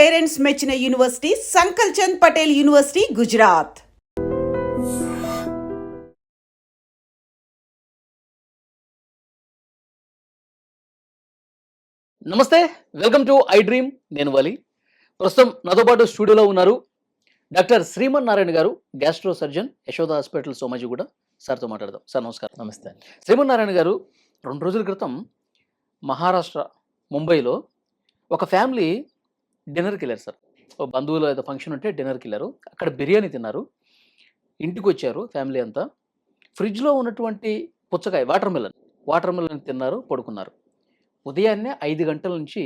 Parents మెచ్చిన university సంకల్ Chand Patel university, Gujarat. నమస్తే, welcome to I dream. నేను వలి. ప్రస్తుతం నాతో పాటు స్టూడియోలో ఉన్నారు డాక్టర్ శ్రీమన్ నారాయణ గారు, gastro surgeon, Yashoda hospital, Somajiguda. సార్తో మాట్లాడదాం. సార్ నమస్కారం. నమస్తే. శ్రీమన్ నారాయణ గారు, 2 రోజుల క్రితం మహారాష్ట్ర ముంబైలో ఒక ఫ్యామిలీ డిన్నర్కి వెళ్ళారు సార్. ఓ బంధువులు ఏదో ఫంక్షన్ ఉంటే డిన్నర్కి వెళ్ళారు. అక్కడ బిర్యానీ తిన్నారు. ఇంటికి వచ్చారు ఫ్యామిలీ అంతా. ఫ్రిడ్జ్లో ఉన్నటువంటి పుచ్చకాయ వాటర్ మిలన్ తిన్నారు, పడుకున్నారు. ఉదయాన్నే 5 గంటల నుంచి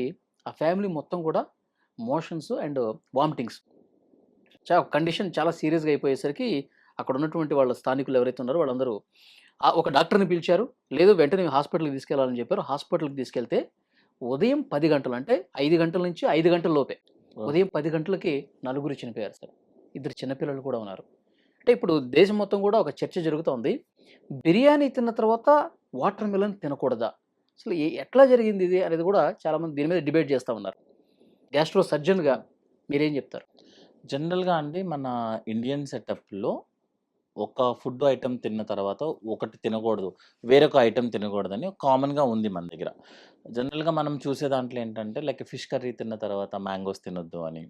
ఆ ఫ్యామిలీ మొత్తం కూడా మోషన్స్ అండ్ వామిటింగ్స్, కండిషన్ చాలా సీరియస్గా అయిపోయేసరికి అక్కడ ఉన్నటువంటి వాళ్ళ స్థానికులు ఎవరైతే ఉన్నారో వాళ్ళందరూ ఒక డాక్టర్ని పిలిచారు. లేదు వెంటనే హాస్పిటల్కి తీసుకెళ్లాలని చెప్పారు. హాస్పిటల్కి తీసుకెళ్తే ఉదయం 10 గంటలు, అంటే 5 గంటల నుంచి 5 గంటల లోపే, ఉదయం 10 గంటలకి 4 చనిపోయారు సార్. 2 చిన్నపిల్లలు కూడా ఉన్నారు. అంటే ఇప్పుడు దేశం మొత్తం కూడా ఒక చర్చ జరుగుతోంది. బిర్యానీ తిన్న తర్వాత వాటర్ మిలన్ తినకూడదా? అసలు ఎట్లా జరిగింది ఇది అనేది కూడా చాలామంది దీని మీద డిబేట్ చేస్తూ ఉన్నారు. గ్యాస్ట్రో సర్జన్గా మీరేం చెప్తారు? జనరల్‌గా అండి, మన ఇండియన్ సెటప్‌లో ఒక ఫుడ్ ఐటెమ్ తిన్న తర్వాత ఒకటి తినకూడదు, వేరొక ఐటెమ్ తినకూడదని కామన్‌గా ఉంది మన దగ్గర. జనరల్‌గా మనం చూసే దాంట్లో ఏంటంటే, లైక్ ఫిష్ కర్రీ తిన్న తర్వాత మ్యాంగోస్ తినొద్దు అని.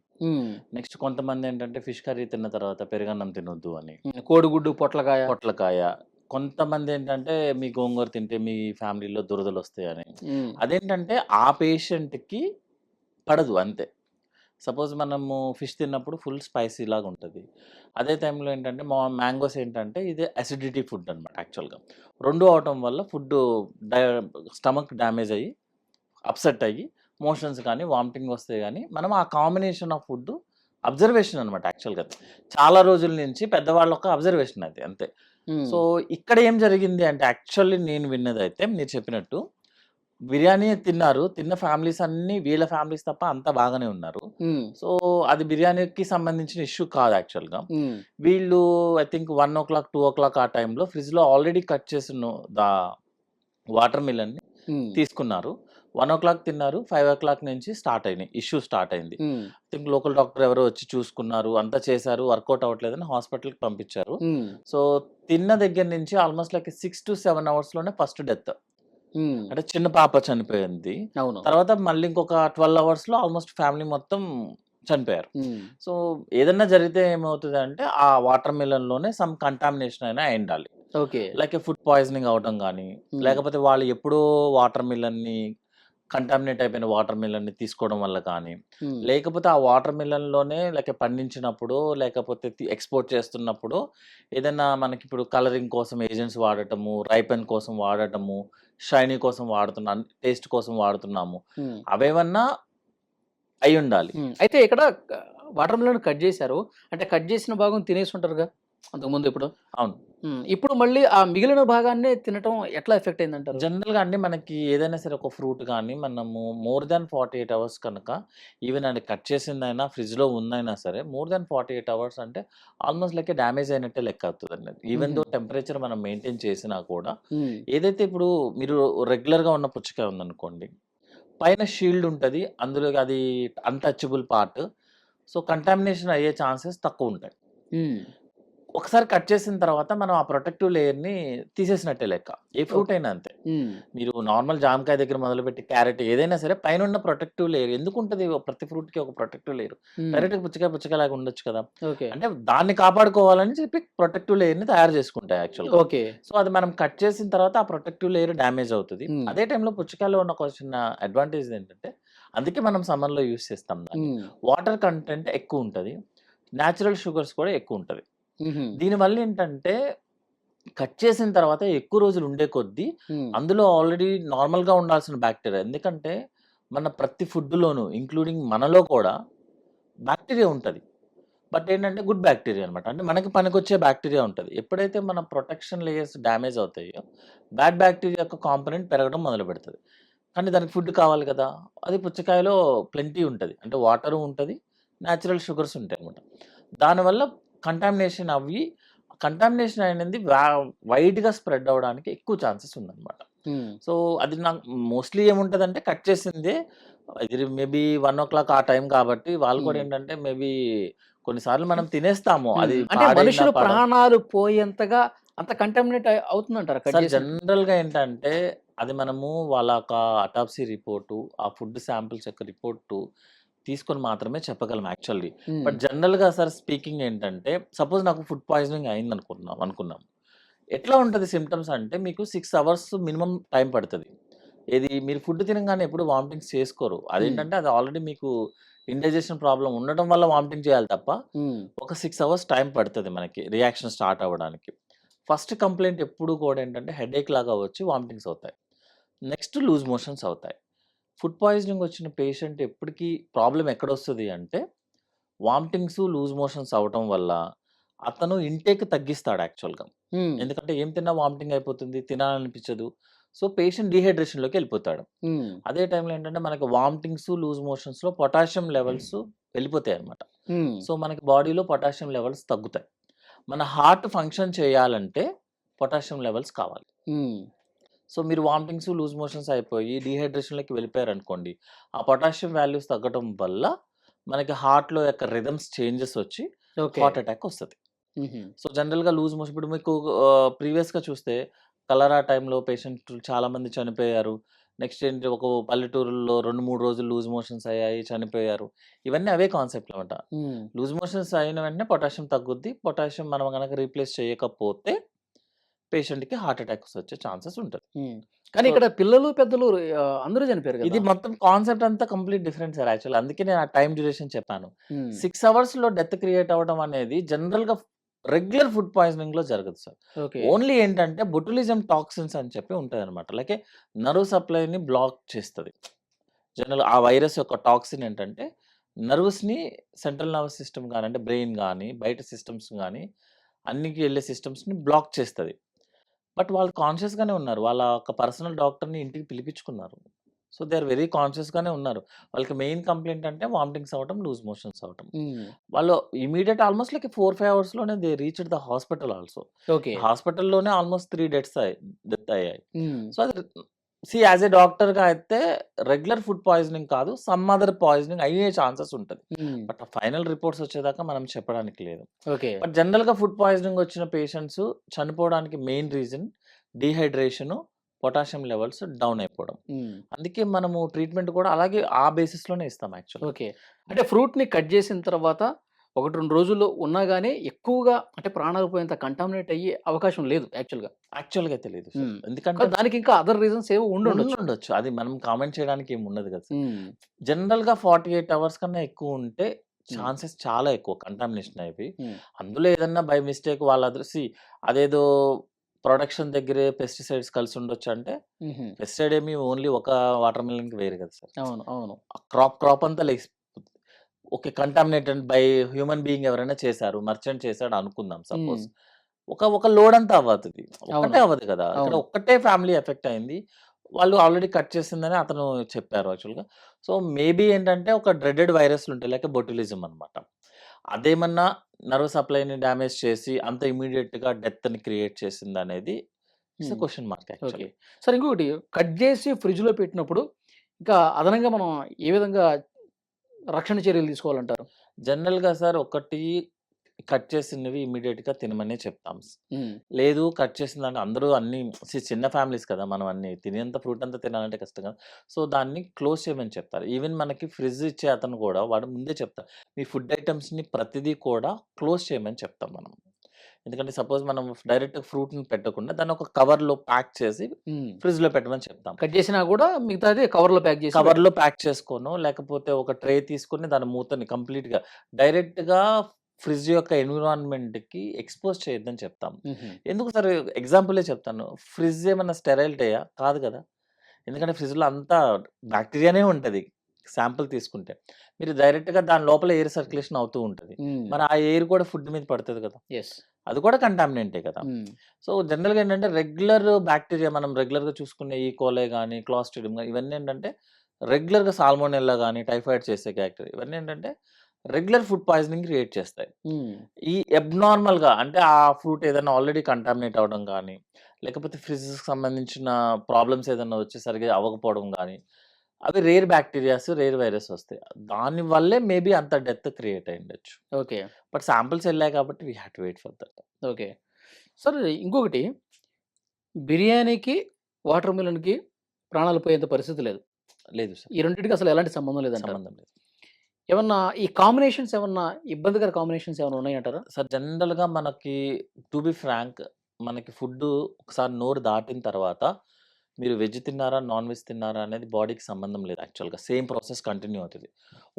నెక్స్ట్ కొంతమంది ఏంటంటే, ఫిష్ కర్రీ తిన్న తర్వాత పెరుగన్నం తినొద్దు అని. కోడిగుడ్డు, పొట్లకాయ. కొంతమంది ఏంటంటే, మీ గోంగూర తింటే మీ ఫ్యామిలీలో దురదలొస్తాయని. అదేంటంటే ఆ పేషెంట్‌కి పడదు అంతే. సపోజ్ మనము ఫిష్ తిన్నప్పుడు ఫుల్ స్పైసీ లాగా ఉంటది. అదే టైంలో ఏంటంటే మ్యాంగోస్ ఏంటంటే ఇది అసిడిటీ ఫుడ్ అనమాట యాక్చువల్‌గా. 2 అవటం వల్ల ఫుడ్డు స్టమక్ డ్యామేజ్ అయ్యి, అప్సెట్ అయ్యి, మోషన్స్ కానీ, వామిటింగ్ వస్తాయి గానీ, మనం ఆ కాంబినేషన్ ఆఫ్ ఫుడ్డు అబ్జర్వేషన్ అనమాట యాక్చువల్‌గా. చాలా రోజుల నుంచి పెద్దవాళ్ళ యొక్క అబ్జర్వేషన్ అది అంతే. సో, ఇక్కడ ఏం జరిగింది అంటే, యాక్చువల్లీ నేను విన్నదైతే మీరు చెప్పినట్టు బిర్యానీ తిన్నారు. తిన్న ఫ్యామిలీస్ అన్నీ వీళ్ళ ఫ్యామిలీస్ తప్ప అంతా బాగానే ఉన్నారు. సో, అది బిర్యానీకి సంబంధించిన ఇష్యూ కాదు యాక్చువల్‌గా. వీళ్ళు ఐ థింక్ 1:00, 2:00 ఆ టైంలో ఫ్రిడ్జ్‌లో ఆల్రెడీ కట్ చేసిన వాటర్ మిలన్‌ని తీసుకున్నారు. 1:00 తిన్నారు. 5:00 నుంచి ఇష్యూ స్టార్ట్ అయింది. ఐ థింక్ లోకల్ డాక్టర్ ఎవరో వచ్చి చూసుకున్నారు. అంతా చేశారు. వర్కౌట్ అవ్వట్లేదని హాస్పిటల్‌కి పంపించారు. సో, తిన్న దగ్గర నుంచి ఆల్మోస్ట్ లైక్ 6-7 అవర్స్‌లోనే ఫస్ట్ డెత్. అంటే చిన్న పాప చనిపోయింది. అవును. తర్వాత మళ్ళీ ఇంకొక 12 అవర్స్‌లో ఆల్మోస్ట్ ఫ్యామిలీ మొత్తం చనిపోయారు. సో, ఏదన్నా జరిగితే ఏమవుతదంటే, ఆ వాటర్ మిలన్‌లోనే సమ్ కంటామినేషన్ అయినా అయ్యుండాలి. ఓకే. లైక్ ఫుడ్ పాయిజనింగ్ అవ్వటం గానీ, లేకపోతే వాళ్ళు ఎప్పుడో వాటర్ మిలన్‌ని కంటామినేట్ అయిపోయిన వాటర్ మిలన్‌ని తీసుకోవడం వల్ల కానీ, లేకపోతే ఆ వాటర్ మిలన్‌లోనే పండించినప్పుడు, లేకపోతే ఎక్స్‌పోర్ట్ చేస్తున్నప్పుడు ఏదైనా మనకిప్పుడు కలరింగ్ కోసం ఏజెంట్స్ వాడటము, రైపెన్ కోసం వాడటము, షైనీ కోసం వాడుతున్నాం, టేస్ట్ కోసం వాడుతున్నాము. అవేవన్నా అయ్యుండాలి. అయితే ఇక్కడ వాటర్ మిలన్ కట్ చేశారు. అంటే కట్ చేసిన భాగం తినేసి ఉంటారుగా అంతకుముందు ఇప్పుడు. అవును. ఇప్పుడు మళ్ళీ ఆ మిగిలిన భాగాన్నే తినటం ఎట్లా ఎఫెక్ట్ అయిందంటారు? జనరల్‌గా అండి, మనకి ఏదైనా సరే ఒక ఫ్రూట్ గానీ, మనము మోర్ దాన్ 48 అవర్స్ కనుక, ఈవెన్ అది కట్ చేసిందైనా, ఫ్రిడ్జ్‌లో ఉందైనా సరే, మోర్ దాన్ 48 అవర్స్ అంటే ఆల్మోస్ట్ లైక్ డ్యామేజ్ అయినట్టే లెక్క అవుతదండి. ఈవెన్ దో టెంపరేచర్ మనం మెయింటైన్ చేసినా కూడా, ఏదైతే ఇప్పుడు మీరు రెగ్యులర్‌గా ఉన్న పుచ్చకాయ ఉందనుకోండి, పైన షీల్డ్ ఉంటది. అందులో అది అన్‌టచబుల్ పార్ట్. సో, కంటామినేషన్ అయ్యే ఛాన్సెస్ తక్కువుంటాయి. ఒకసారి కట్ చేసిన తర్వాత మనం ఆ ప్రొటెక్టివ్ లేయర్‌ని తీసేసినట్టే లెక్క. ఏ ఫ్రూట్ అయినా అంతే. మీరు నార్మల్ జామకాయ దగ్గర మొదలుపెట్టి క్యారెట్ ఏదైనా సరే పైనున్న ప్రొటెక్టివ్ లేయర్ ఎందుకుంటది? ప్రతి ఫ్రూట్‌కి ఒక ప్రొటెక్టివ్ లేయర్. డైరెక్ట్‌గా పుచ్చకాయలాగా ఉండొచ్చు కదా! ఓకే. అంటే దాన్ని కాపాడుకోవాలని చెప్పి ప్రొటెక్టివ్ లేయర్‌ని తయారు చేసుకుంటాయి యాక్చువల్‌గా. ఓకే. సో, అది మనం కట్ చేసిన తర్వాత ఆ ప్రొటెక్టివ్ లేయర్ డ్యామేజ్ అవుతది. అదే టైంలో పుచ్చకాయలో ఉన్న ఒక చిన్న అడ్వాంటేజ్ ఏంటంటే, అందుకే మనం సమ్మర్‌లో యూజ్ చేస్తాం దాన్ని. వాటర్ కంటెంట్ ఎక్కువుంటది. నేచురల్ షుగర్స్ కూడా ఎక్కువుంటది. దీనివల్ల ఏంటంటే, కట్ చేసిన తర్వాత ఎక్కువ రోజులు ఉండే కొద్దీ అందులో ఆల్రెడీ నార్మల్‌గా ఉండాల్సిన బ్యాక్టీరియా, ఎందుకంటే మన ప్రతి ఫుడ్‌లోనూ ఇంక్లూడింగ్ మనలో కూడా బ్యాక్టీరియా ఉంటది. బట్ ఏంటంటే గుడ్ బ్యాక్టీరియా అనమాట. అంటే మనకి పనికొచ్చే బ్యాక్టీరియా ఉంటది. ఎప్పుడైతే మన ప్రొటెక్షన్ లేయర్స్ డ్యామేజ్ అవుతాయో, బ్యాడ్ బ్యాక్టీరియా యొక్క కాంపోనెంట్ పెరగడం మొదలుపెడతది. కానీ దానికి ఫుడ్ కావాలి కదా! అది పుచ్చకాయలో ప్లెంటీ ఉంటది. అంటే వాటరు ఉంటది. నేచురల్ షుగర్స్ ఉంటాయన్నమాట. దానివల్ల కంటామినేషన్ అవ్వి, కంటామినేషన్ అనేది వైడ్‌గా స్ప్రెడ్ అవ్వడానికి ఎక్కువ ఛాన్సెస్ ఉందన్నమాట. సో, అది నాకు మోస్ట్‌లీ ఏముంటదంటే, కట్ చేసిందే ఇది మేబీ 1:00 ఆ టైం కాబట్టి వాళ్ళు కూడా హ్మ్. ఏంటంటే మేబీ కొన్నిసార్లు మనం తినేస్తాము. అది అంటే పాడైనా మనుషులు ప్రాణాలు పోయేంతగా అంత కంటామినేట్ అవుతుందంటారా కట్ సార్ చేసినట్టు? జనరల్‌గా ఏంటంటే అది మనము వాళ్ళ యొక్క అటాప్సీ రిపోర్టు, ఆ ఫుడ్ శాంపిల్స్ యొక్క రిపోర్టు తీసుకొని మాత్రమే చెప్పగలం యాక్చువల్లీ. హ్మ్. బట్ జనరల్‌గా సార్ స్పీకింగ్ ఏంటంటే సపోజ్ నాకు ఫుడ్ పాయిజనింగ్ అయిందనుకుందాం. ఎట్లా ఉంటది సింప్టమ్స్ అంటే మీకు 6 అవర్స్ మినిమమ్ టైం పడతది. ఏది మీరు ఫుడ్ తినంగానే ఎప్పుడు వామిటింగ్స్ చేసుకోరు. హ్మ్. అదేంటంటే అది ఆల్రెడీ మీకు ఇండైజెషన్ ప్రాబ్లమ్ ఉండటం వల్ల వామిటింగ్ చేయాలి తప్ప, హ్మ్. ఒక 6 అవర్స్ టైం పడతది మనకి రియాక్షన్ స్టార్ట్ అవ్వడానికి. ఫస్ట్ కంప్లెయింట్ ఎప్పుడు కూడా ఏంటంటే హెడేక్ లాగా వచ్చి వామిటింగ్స్ అవుతాయి. నెక్స్ట్ లూజ్ మోషన్స్ అవుతాయి. ఫుడ్ పాయిజనింగ్ వచ్చిన పేషెంట్ ఎప్పటికి ప్రాబ్లమ్ ఎక్కడొస్తది అంటే వామిటింగ్స్, లూజ్ మోషన్స్ అవ్వటం వల్ల అతను ఇంటేక్ తగ్గిస్తాడు యాక్చువల్‌గా. హ్మ్. ఎందుకంటే ఏం తిన్నా వామిటింగ్ అయిపోతుంది. తినాలనిపించదు. సో, పేషెంట్ డీహైడ్రేషన్‌లోకెళ్ళిపోతాడు. హ్మ్. అదే టైంలో ఏంటంటే మనకి వామిటింగ్స్, లూజ్ మోషన్స్‌లో పొటాషియం లెవెల్స్ వెళ్ళిపోతాయన్నమాట. హ్మ్. సో, మనకి బాడీలో పొటాషియం లెవెల్స్ తగ్గుతాయి. మన హార్ట్ ఫంక్షన్ చేయాలంటే పొటాషియం లెవెల్స్ కావాలి. హ్మ్. సో, మీరు వామిటింగ్స్, లూజ్ మోషన్స్ అయిపోయి డీహైడ్రేషన్‌లోకి వెళ్ళిపోయారనుకోండి. ఆ పొటాషియం వాల్యూస్ తగ్గటం వల్ల మనకి హార్ట్‌లో యొక్క రిథమ్స్ చేంజెస్ వచ్చి ఓకే. హార్ట్ అటాక్ వస్తది. హుహు. సో, జనరల్‌గా లూజ్ మోషన్ ఇప్పుడు మీకు ప్రీవియస్‌గా చూస్తే కలరా టైంలో పేషెంట్లు చాలామంది చనిపోయారు. నెక్స్ట్ ఏంటి ఒక పల్లెటూరుల్లో 2, 3 రోజులు లూజ్ మోషన్స్ అయ్యాయి, చనిపోయారు. ఇవన్నీ అవే కాన్సెప్ట్‌లన్నమాట. హ్మ్. లూజ్ మోషన్స్ అయిన వెంటనే పొటాషియం తగ్గుద్ది. పొటాషియం మనం గనక రీప్లేస్ చేయకపోతే పేషెంట్‌కి హార్ట్ అటాక్స్ వచ్చే ఛాన్సెస్ ఉంటది. హ్మ్. కానీ సో, ఇక్కడ పిల్లలు, పెద్దలు అందరూ చనిపోయారు ఇది గదా! మొత్తం కాన్సెప్ట్ అంతా కంప్లీట్ డిఫరెంట్ సార్ యాక్చువల్లీ. అందుకే నేను ఆ టైమ్ డ్యూరేషన్ చెప్పాను. హ్మ్. 6 అవర్స్‌లో డెత్ క్రియేట్ అవ్వడం అనేది జనరల్‌గా రెగ్యులర్ ఫుడ్ పాయిజనింగ్‌లో జరగదు సార్. ఓకే. ఓన్లీ ఏంటంటే బొటులిజం టాక్సిన్స్ అని చెప్పి ఉంటదనమాట. లైక్ నర్వ్ సప్లైని బ్లాక్ చేస్తది. జనరల్‌గా ఆ వైరస్ యొక్క టాక్సిన్ ఏంటంటే నర్వ్స్‌ని సెంట్రల్ నర్వస్ సిస్టమ్ గాని, అంటే బ్రెయిన్ గాని, బయట సిస్టమ్స్ గాని అన్నికి ఎళ్ళే సిస్టమ్స్‌ని బ్లాక్ చేస్తది. బట్ వాళ్ళు కాన్షియస్‌గానే ఉన్నారు. వాళ్ళ ఒక పర్సనల్ డాక్టర్‌ని ఇంటికి పిలిపించుకున్నారు. సో, దే ఆర్ వెరీ కాన్షియస్‌గానే ఉన్నారు. వాళ్ళకి మెయిన్ కంప్లెయింట్ అంటే వామిటింగ్స్ అవ్వటం, లూజ్ మోషన్స్ అవ్వటం. హ్మ్. వాళ్ళు ఇమ్మీడియేట్ ఆల్‌మోస్ట్ లైక్ 4, 5 అవర్స్‌లోనే they reached the hospital also. Okay. హాస్పిటల్‌లోనే ఆల్‌మోస్ట్ 3 డెత్ అయ్యాయి. హ్మ్. సో, అది యాస్ ఎ డాక్టర్‌గా అయితే రెగ్యులర్ ఫుడ్ పాయిజనింగ్ కాదు. సమ్ అదర్ పాయిజనింగ్ అయ్యే ఛాన్సెస్ ఉంటది. హ్మ్. బట్ ఆ ఫైనల్ రిపోర్ట్స్ వచ్చేదాకా మనం చెప్పడానికి లేదు. ఓకే. బట్ జనరల్‌గా ఫుడ్ పాయిజనింగ్ వచ్చిన పేషెంట్స్ చనిపోవడానికి main reason dehydration, potassium levels down అయిపోవడం. హ్మ్. అందుకే మనము ట్రీట్మెంట్ కూడా అలాగే ఆ బేసిస్‌లోనే ఇస్తాం యాక్చువల్‌గా. ఓకే. అంటే ఫ్రూట్‌ని కట్ చేసిన తర్వాత 1, 2 రోజులు ఉన్నా గాని ఎక్కువగా అంటే ప్రాణాలు పోయేంత కంటామినేట్ అయ్యే అవకాశం లేదు యాక్చువల్‌గా. యాక్చువల్‌గా తెలీదు సార్. హ్మ్. ఎందుకంటే దానికి ఇంకా అదర్ రీజన్స్ ఏవో ఉండుండొచ్చు. ఉండుండొచ్చు. అది మనం కామెంట్ చేయడానికి ఏమి ఉండదు కదా సార్. హ్మ్. జనరల్‌గా 48 అవర్స్ కన్నా ఎక్కువ ఉంటే హ్మ్. ఛాన్సెస్ చాలా ఎక్కువ కంటామినేషన్ అయిపోయి. హ్మ్. అందులో ఏదన్నా బై మిస్టేక్ వాళ్ళ అదేదో ప్రొడక్షన్ దగ్గరే పెస్టిసైడ్స్ కలిసి ఉండొచ్చు అంటే, హుహు. పెస్టిసైడ్ ఏమి ఓన్లీ ఒక వాటర్ మిలన్‌కి వేరు కదా సార్. అవును. అవును. ఆ క్రాప్ అంతా లేసిపోతది. Okay. Contaminated by human being ఎవరైనా చేశారు. మర్చెంట్ చేసాడు అనుకుందాం హ్మ్. సపోజ్. ఒక లోడ్ అంతా అవ్వతది. అవును. ఒక్కటే అవ్వదు కదా! ఇక్కడ అవును. ఒక్కటే ఫ్యామిలీ ఎఫెక్ట్ అయింది. వాళ్ళు ఆల్రెడీ కట్ చేసిందని అతను చెప్పారు యాక్చువల్‌గా. సో, మేబీ ఏంటంటే ఒక డ్రెడెడ్ వైరస్‌లుంటాయి. లైక్ బొటులిజం అన్నమాట. అదేమన్నా నర్వ్ సప్లైని డ్యామేజ్ చేసి అంత ఇమ్మీడియేట్‌గా డెత్‌ని క్రియేట్ చేసిందనేది ఇట్స్ ఎ హ్మ్. Question mark okay. యాక్చువల్లీ. సరే ఇంకొకటి కట్ జేసి ఫ్రిడ్జ్‌లో పెట్టినప్పుడు ఇంకా అదనంగా మనం ఏ విధంగా రక్షణ చర్యలు తీసుకోవాలంటారు? జనరల్‌గా సార్ ఒకటి కట్ చేసినవి ఇమ్మీడియేట్‌గా తినమనే చెప్తాం. హ్మ్. లేదు కట్ చేసిందాన్ని అందరూ అన్నీ చిన్న ఫ్యామిలీస్ కదా! మనం అన్నీ తినేంత ఫ్రూట్ అంతా తినాలంటే కష్టం కదా! సో, దాన్ని క్లోజ్ చేయమని చెప్తారు. ఈవెన్ మనకి ఫ్రిడ్జ్ ఇచ్చే అతను కూడా వాడు ముందే చెప్తారు. మీ ఫుడ్ ఐటెమ్స్‌ని ప్రతిదీ కూడా క్లోజ్ చేయమని చెప్తాం మనం. ఎందుకంటే సపోజ్ మనం డైరెక్ట్ ఫ్రూట్‌ని పెట్టకుండా దాన్ని ఒక కవర్‌లో ప్యాక్ చేసి హ్మ్. ఫ్రిడ్జ్‌లో పెట్టమని చెప్తాం. కట్ జేసినా గూడా మిగతాది కవర్‌లో ప్యాక్ జేసి కవర్‌లో ప్యాక్ చేసుకోనో, లేకపోతే ఒక ట్రే తీసుకొని దాని మూతని కంప్లీట్‌గా డైరెక్ట్‌గా ఫ్రిడ్జ్ యొక్క ఎన్విరాన్మెంట్‌కి ఎక్స్‌పోజ్ చేయొద్దని చెప్తాం. హుహు. ఎందుకు సార్ ఎగ్జాంపులే చెప్తాను. ఫ్రిడ్జ్ ఏమన్నా స్టెరైల్ ట్రేయా? కాదు కదా! ఎందుకంటే ఫ్రిడ్జ్‌లో అంతా బాక్టీరియానే ఉంటది. శాంపుల్ తీసుకుంటే. మీరు డైరెక్ట్‌గా దాని లోపల ఎయిర్ సర్క్యులేషన్ అవుతూ ఉంటది. హ్మ్. మరి ఆ ఎయిర్ కూడా ఫుడ్ మీద పడతది కదా! యెస్. అది కూడా కంటామినెంటే కదా! హ్మ్. సో, జనరల్‌గా ఏంటంటే రెగ్యులర్ బాక్టీరియా మనం రెగ్యులర్‌గా చూసుకునే ఈ కోలై గాని, క్లాస్ట్రిడియం గాని ఇవన్నీ ఏంటంటే రెగ్యులర్‌గా సాల్మోనెల్లా గాని, టైఫాయిడ్ చేసే బ్యాక్టీరియా ఇవన్నీ ఏంటంటే రెగ్యులర్ ఫుడ్ పాయిజనింగ్ క్రియేట్ చేస్తాయి. హ్మ్. ఈ అబ్నార్మల్‌గా అంటే ఆ ఫ్రూట్ ఏదైనా ఆల్రెడీ కంటామినేట్ అవ్వడం గాని, లేకపోతే ఫ్రిడ్జ్‌కి సంబంధించిన ప్రాబ్లమ్స్ ఏదన్నా వచ్చి సరిగ్గా అవ్వకపోవడం గాని, అవి రేర్ బ్యాక్టీరియాస్, రేర్ వైరస్ వస్తాయి. దానివల్లే మేబీ అంత డెత్ క్రియేట్ అయ్యుండొచ్చు. ఓకే. బట్ శాంపిల్స్ ఎళ్ళాయి కాబట్టి we had to wait for that. Okay. Sir ఇంకొకటి బిర్యానీకి, వాటర్ మిలన్‌కి ప్రాణాలు పోయేంత పరిస్థితి లేదు. లేదు సార్. ఈ రెండిటికి అసలు ఎలాంటి సంబంధం లేదంటారు. సంబంధం లేదు. ఏమన్నా ఈ కాంబినేషన్స్ ఏమన్నా ఇబ్బందికర కాంబినేషన్స్ ఏమైనా ఉన్నాయంటారా? సార్ జనరల్‌గా మనకి టు బి ఫ్రాంక్ మనకి ఫుడ్డు ఒకసారి నోరు దాటిన తర్వాత మీరు వెజ్ తిన్నారా, నాన్ వెజ్ తిన్నారా అనేది బాడీకి సంబంధం లేదు యాక్చువల్‌గా. సేమ్ ప్రాసెస్ కంటిన్యూ అవుతది.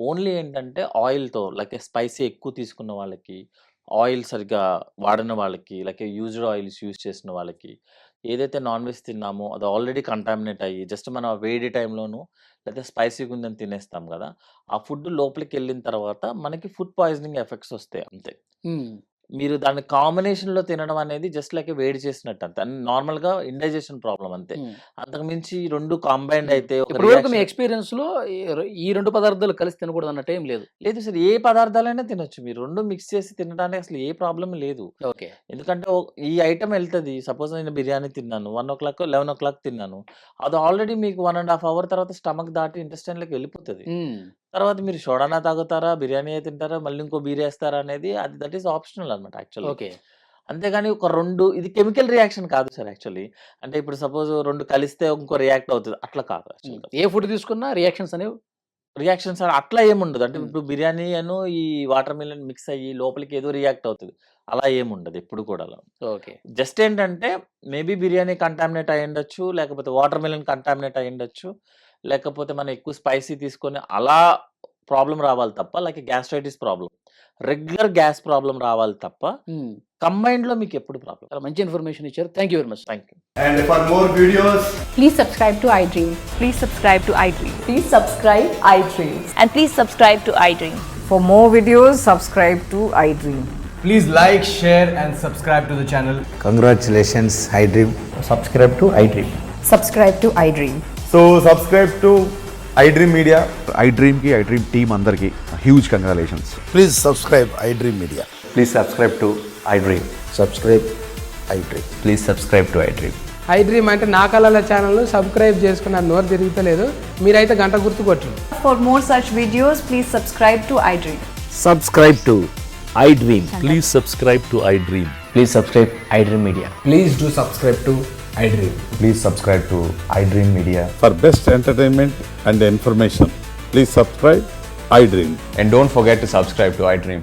ఓన్లీ ఏంటంటే ఆయిల్‌తో లైక్ స్పైసీ ఎక్కువ తీసుకున్న వాళ్ళకి, ఆయిల్ సరిగ్గా వాడని వాళ్ళకి, లైక్ యూజ్డ్ ఆయిల్స్ యూజ్ చేసిన వాళ్ళకి, ఏదైతే నాన్ వెజ్ తిన్నామో అది ఆల్రెడీ కంటామినేట్ అయ్యి జస్ట్ మనం ఆ వేడి టైంలోనూ లేతే స్పైసీగా ఉందని తినేస్తాం కదా! ఆ ఫుడ్ లోపలికెళ్ళిన తర్వాత మనకి ఫుడ్ పాయిజనింగ్ ఎఫెక్ట్స్ వస్తాయి అంతే. హ్మ్. మీరు దాన్ని కాంబినేషన్‌లో తినడం అనేది జస్ట్ లైక్ వేడి చేసినట్టు అంతే. నార్మల్‌గా ఇండైజెషన్ ప్రాబ్లమ్ అంతే. హ్మ్. అంతకు మించి 2 కంబైన్డ్ హ్మ్. అయితే ఒక ఇప్పటి వరకు మీ రియాక్షన్ ఎక్స్‌పీరియన్స్‌లో ఈ 2 పదార్థాలు కలిసి తినకూడదు అన్నట్టు ఏం లేదు. లేదు సార్. ఏ పదార్థాలైనా తినొచ్చు. మీరు 2 మిక్స్ చేసి తినడానికి అసలు ఏ ప్రాబ్లమ్ లేదు. ఓకే. ఎందుకంటే ఈ ఐటెమ్ ఎళ్తది. సపోజ్ నేను బిర్యానీ తిన్నాను. 1:00, 11:00 తిన్నాను. అది ఆల్రెడీ మీకు 1 ½ అవర్ తర్వాత స్టమక్ దాటి ఇంటెస్టైన్‌లోకి వెళ్ళిపోతది. హ్మ్. తర్వాత మీరు షోడానా తాగుతారా? బిర్యానీయే తింటారా? మళ్ళీ ఇంకో బీరేస్తారా? అనేది దట్ ఈస్ ఆప్షనల్ అన్నమాట యాక్చువల్లీ. ఓకే. అంతేగాని ఒక 2 ఇది కెమికల్ రియాక్షన్ కాదు సార్ యాక్చువల్లీ. అంటే ఇప్పుడు సపోజ్ 2 కలిస్తే ఇంకో రియాక్ట్ అవుతది. అట్లా కాదు హ్మ్. యాక్చువల్‌గా. ఏ ఫుడ్ తీసుకున్నా రియాక్షన్స్ అనేవి రియాక్షన్స్ అట్లా ఏముండదు. అంటే హ్మ్. ఇప్పుడు బిర్యానీ ఈ వాటర్ మిలన్ మిక్స్ అయ్యి లోపలికి ఏదో రియాక్ట్ అవుతది. అలా ఏముండదు ఎప్పుడు కూడా అలా. ఓకే. జస్ట్ ఏంటంటే మేబీ బిర్యానీ కంటామినేట్ అయ్యుండొచ్చు. లేకపోతే వాటర్ మిలన్ కంటామినేట్ అయ్యుండొచ్చు. లేకపోతే మనం ఎక్కువ స్పైసీ తీసుకొని అలా ప్రాబ్లమ్ రావాలి తప్ప like gastritis problem. Regular gas problem రావాలి తప్ప హ్మ్. కంబైన్డ్‌లో మీకు ఎప్పుడు ప్రాబ్లమ్. చాలా మంచి ఇన్ఫర్మేషన్ ఇచ్చారు. Thank you very much. Thank you. And for more videos, Please subscribe to iDream. Please subscribe to iDream. Please subscribe iDream. And please subscribe to iDream. For more videos, subscribe to iDream. please like, share, and subscribe to the channel. Congratulations, iDream. subscribe to iDream. Subscribe to iDream. So subscribe to iDream Media. iDream की iDream team अंदर की huge congratulations. Please subscribe iDream Media. Please subscribe to iDream. Subscribe iDream. Please subscribe to iDream. iDream అంటే నా కళల ఛానల్ను subscribe చేసుకున్న నోరు తిరుగుతలేదు. మీరైతే గంట గుర్తు కొట్టండి. For more such videos, please subscribe to iDream. Subscribe to iDream. Please subscribe to iDream. Please subscribe iDream Media. Please do subscribe to iDream. Please subscribe to iDream Media. For best entertainment and information, please subscribe iDream. And don't forget to subscribe to iDream.